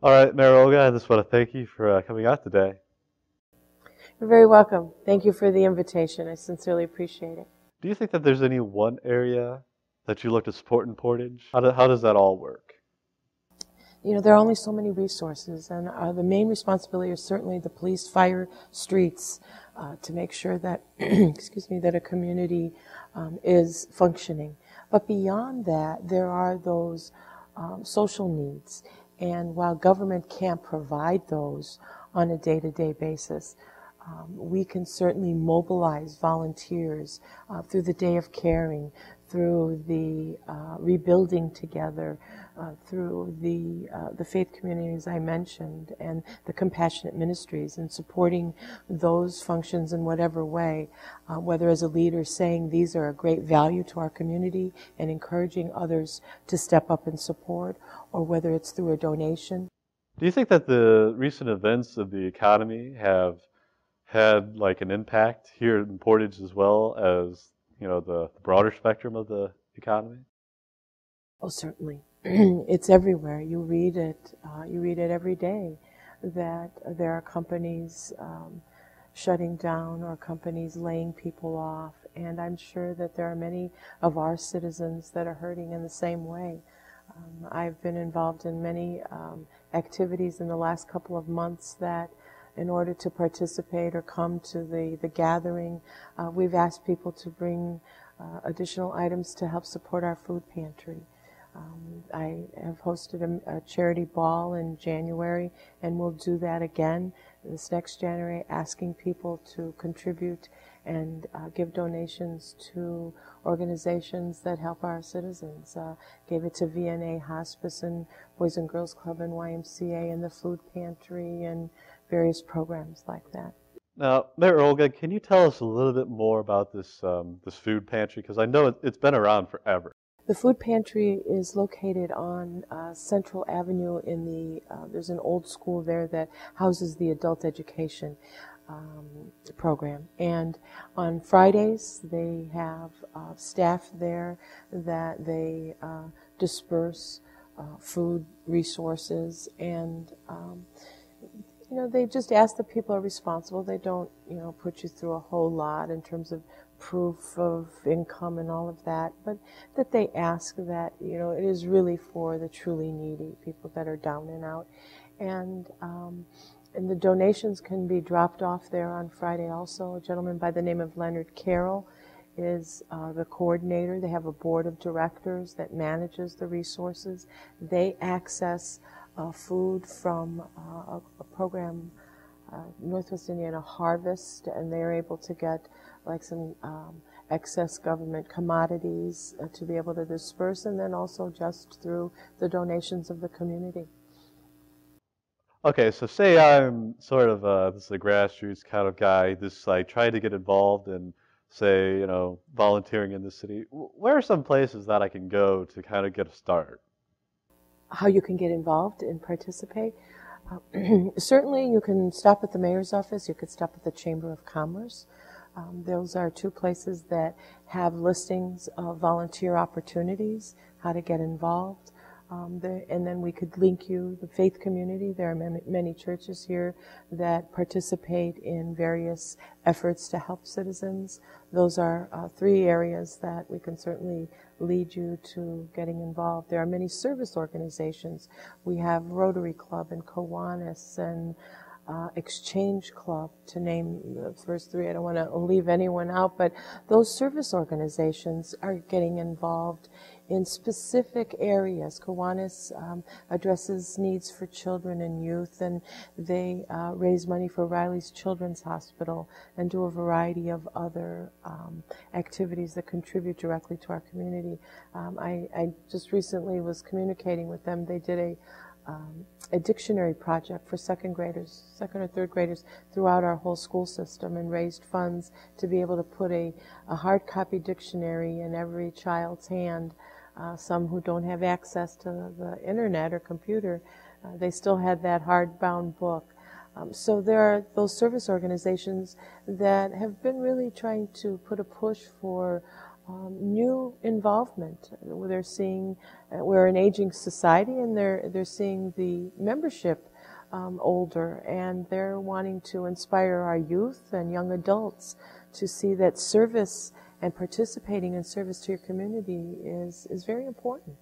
All right, Mayor Olga, I just want to thank you for coming out today. You're very welcome. Thank you for the invitation. I sincerely appreciate it. Do you think that there's any one area that you look to support in Portage? How does that all work? You know, there are only so many resources, and the main responsibility is certainly the police, fire, streets, to make sure that, excuse me, that a community is functioning. But beyond that, there are those social needs. And while government can't provide those on a day-to-day basis, we can certainly mobilize volunteers through the Day of Caring, through the Rebuilding Together, through the faith communities I mentioned, and the compassionate ministries, and supporting those functions in whatever way, whether as a leader saying these are a great value to our community and encouraging others to step up and support, or whether it's through a donation. Do you think that the recent events of the economy have had like an impact here in Portage as well as, the broader spectrum of the economy? Oh, certainly. It's everywhere. You read it. You read it every day that there are companies shutting down or companies laying people off. And I'm sure that there are many of our citizens that are hurting in the same way. I've been involved in many activities in the last couple of months that in order to participate or come to the gathering, we've asked people to bring additional items to help support our food pantry. I have hosted a charity ball in January, and we'll do that again this next January, asking people to contribute and give donations to organizations that help our citizens. Gave it to VNA Hospice and Boys and Girls Club and YMCA and the food pantry and various programs like that. Now, Mayor Olga, can you tell us a little bit more about this food pantry? Because I know it's been around forever. The food pantry is located on Central Avenue in there's an old school there that houses the adult education program. And on Fridays, they have staff there that they disperse food resources, and they just ask that people are responsible. They don't, put you through a whole lot in terms of proof of income and all of that, but that they ask that, it is really for the truly needy, people that are down and out. And the donations can be dropped off there on Friday also. A gentleman by the name of Leonard Carroll is the coordinator. They have a board of directors that manages the resources. They access food from a program, Northwest Indiana Harvest, and they're able to get like some excess government commodities to be able to disperse, and then also just through the donations of the community. Okay, so say I'm sort of this is a grassroots kind of guy, just like trying to get involved in, say, volunteering in the city. Where are some places that I can go to kind of get a start? How you can get involved and participate? Certainly, you can stop at the mayor's office. You could stop at the Chamber of Commerce. Those are two places that have listings of volunteer opportunities, how to get involved. And then we could link you, the faith community. There are many churches here that participate in various efforts to help citizens. Those are three areas that we can certainly lead you to getting involved. There are many service organizations. We have Rotary Club and Kiwanis and Exchange Club, to name the first three. I don't want to leave anyone out, but those service organizations are getting involved in specific areas. Kiwanis addresses needs for children and youth, and they raise money for Riley's Children's Hospital and do a variety of other activities that contribute directly to our community. I just recently was communicating with them. They did a dictionary project for second or third graders throughout our whole school system, and raised funds to be able to put a hard copy dictionary in every child's hand. Some who don't have access to the internet or computer, they still had that hardbound book. So there are those service organizations that have been really trying to put a push for new involvement. They're seeing we're an aging society, and they're seeing the membership older, and they're wanting to inspire our youth and young adults to see that service and participating in service to your community is very important.